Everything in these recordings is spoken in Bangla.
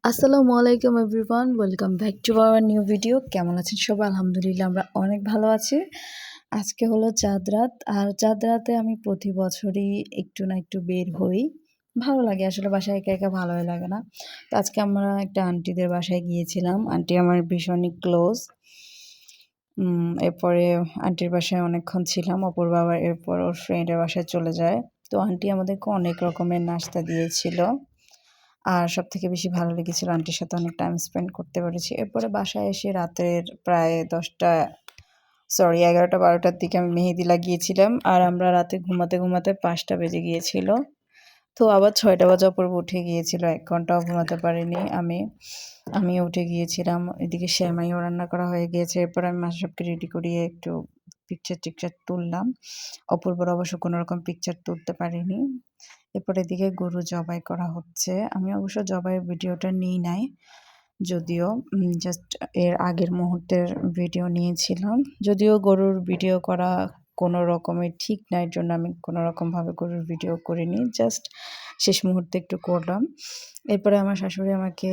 আসসালামু আলাইকুম everyone, welcome back to our new video. কেমন আছেন সবাই? আলহামদুলিল্লাহ আমরা অনেক ভালো আছি। আজকে হলো চাঁদ রাত, আর চাঁদ রাতে আমি প্রতি বছরই একটু না একটু বের হই। ভালো লাগে, আসলে বাসায় একা একা ভালোই লাগে না। তো আজকে আমরা একটা আন্টিদের বাসায় গিয়েছিলাম। আন্টি আমার ভীষণই ক্লোজ। এরপরে আন্টির বাসায় অনেকক্ষণ ছিলাম। অপূর্ব আবার এরপর ওর ফ্রেন্ডের বাসায় চলে যায়। তো আন্টি আমাদেরকে অনেক রকমের নাস্তা দিয়েছিল। আর সবথেকে বেশি ভালো লেগেছিল আন্টির সাথে অনেক টাইম স্পেন্ড করতে পেরেছি। এরপরে বাসায় এসে রাতের প্রায় 11টা-12টার দিকে আমি মেহেদি লাগিয়েছিলাম। আর আমরা রাতে ঘুমাতে, ঘুমাতে 5টা বেজে গিয়েছিল। তো আবার 6টা বাজে অপূর্ব উঠে গিয়েছিল। 1 ঘন্টাও ঘুমাতে পারিনি আমি। আমিও উঠে গিয়েছিলাম। এদিকে সেমাইও রান্না করা হয়ে গিয়েছে। এরপর আমি মাশরাফিকে রেডি করিয়ে একটু পিকচার-টিকচার তুললাম। অপূর্বর অবশ্য কোনোরকম পিকচার তুলতে পারিনি। এরপর এদিকে গরু জবাই করা হচ্ছে। আমি অবশ্য জবাইয়ের ভিডিওটা নিই নাই। যদিও জাস্ট এর আগের মুহূর্তের ভিডিও নিয়েছিলাম। যদিও গরুর ভিডিও করা কোনো রকমের ঠিক না, এর জন্য আমি কোনো রকমভাবে গরুর ভিডিও করিনি। জাস্ট শেষ মুহূর্তে একটু করলাম। এরপরে আমার শাশুড়ি আমাকে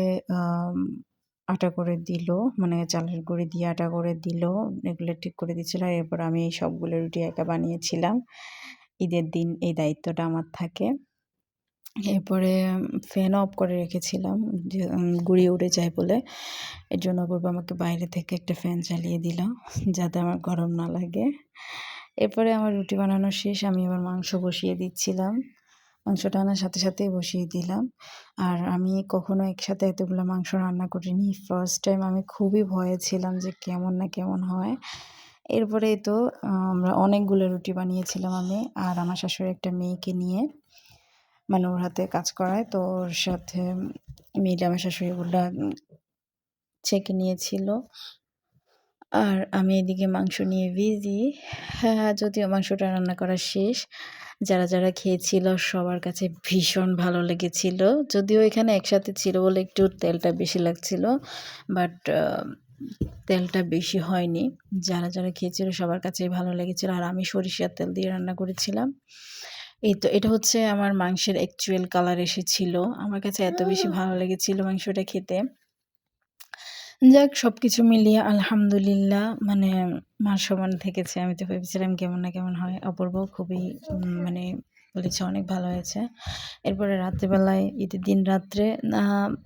আটা করে দিল, মানে চালের গুঁড়ি দিয়ে আটা করে দিল। এগুলো ঠিক করে দিচ্ছিল। এরপর আমি সবগুলো রুটি একা বানিয়েছিলাম। ঈদের দিন এই দায়িত্বটা আমার থাকে। এরপরে ফ্যান অফ করে রেখেছিলাম যে গুঁড়ি উড়ে যায় বলে। এর জন্য অপূর্ব আমাকে বাইরে থেকে একটা ফ্যান চালিয়ে দিল যাতে আমার গরম না লাগে। এরপরে আমার রুটি বানানো শেষ। আমি এবার মাংস বসিয়ে দিচ্ছিলাম। মাংসটা আনার সাথে সাথেই বসিয়ে দিলাম। আর আমি কখনো একসাথে এতগুলো মাংস রান্না করিনি। ফার্স্ট টাইম আমি খুবই ভয়ে ছিলাম যে কেমন না কেমন হয়। এরপরেই তো আমরা অনেকগুলো রুটি বানিয়েছিলাম আমি আর আমার শাশুড়ি একটা মেয়েকে নিয়ে, মানে ওর হাতে কাজ করায়। তো ওর সাথে মিলে আমার শাশুড়ি ওগুলা ছেঁকে নিয়েছিল। আর আমি এদিকে মাংস নিয়ে বিজি। হ্যাঁ, যদিও মাংসটা রান্না করা শেষ। যারা খেয়েছিল সবার কাছে ভীষণ ভালো লেগেছিল। যদিও এখানে একসাথে ছিল বলে একটু তেলটা বেশি লাগছিল। বাট তেলটা বেশি হয়নি। যারা খেয়েছিল সবার কাছেই ভালো লেগেছিল। আর আমি সরিষার তেল দিয়ে রান্না করেছিলাম। এই তো এটা হচ্ছে আমার মাংসের অ্যাকচুয়াল কালার এসেছিল। আমার কাছে এত বেশি ভালো লেগেছিল মাংসটা খেতে। যাক, সবকিছু মিলিয়ে আলহামদুলিল্লাহ, মানে মান সমান থেকেছে। আমি তো ভেবেছিলাম কেমন না কেমন হয়। অপূর্বও খুবই মানে বলেছে অনেক ভালো হয়েছে। এরপরে রাত্রেবেলায় ঈদের দিন রাত্রে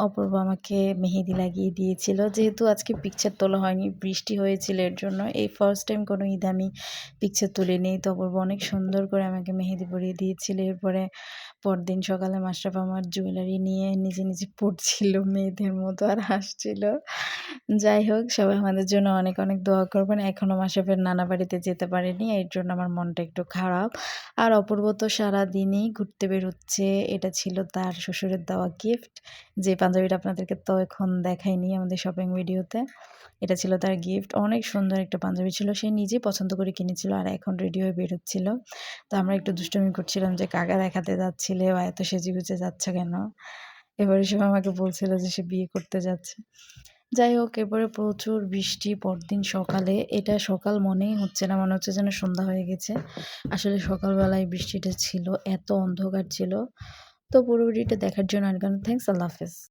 অপূর্ব আমাকে মেহেদি লাগিয়ে দিয়েছিল। যেহেতু আজকে পিকচার তোলা হয়নি, বৃষ্টি হয়েছিল, এর জন্য এই ফার্স্ট টাইম কোনো ঈদ আমি পিকচার তুলিনি। তো অপূর্ব অনেক সুন্দর করে আমাকে মেহেদি পরিয়ে দিয়েছিল। এরপরে পরদিন সকালে মাশরাফ আমার জুয়েলারি নিয়ে নিজে নিজে পড়ছিল মেয়েদের মতো আর হাসছিল। যাই হোক, সবাই আমাদের জন্য অনেক অনেক দোয়া করবেন। এখনও মাশরাফের নানা বাড়িতে যেতে পারিনি, এর জন্য আমার মনটা একটু খারাপ। আর অপূর্ব তো সারাদিনই ঘুরতে বের হচ্ছে। এটা ছিল তার শ্বশুরের দেওয়া গিফট। যে পাঞ্জাবিটা আপনাদেরকে তো এখন দেখাইনি আমাদের শপিং ভিডিওতে। এটা ছিল তার গিফট। অনেক সুন্দর একটা পাঞ্জাবি ছিল। সে নিজেই পছন্দ করে কিনেছিল আর এখন রেডি হয়ে বের হচ্ছিল। তো আমরা একটু দুষ্টুমি করছিলাম যে কাকা দেখাতে যাচ্ছিলে বা এত সেজেগুজে যাচ্ছ কেন? এবারে সে আমাকে বলছিল যে সে বিয়ে করতে যাচ্ছে। যাই হোক, এরপরে প্রচুর বৃষ্টি পরদিন সকালে। এটা সকাল মনেই হচ্ছে না, মনে হচ্ছে যেন সন্ধ্যা হয়ে গেছে। আসলে সকালবেলায় বৃষ্টিটা ছিল, এত অন্ধকার ছিল। তো পুরো ভিডিওটা দেখার জন্য অনেক অনেক থ্যাংকস। আল্লাহ হাফেজ।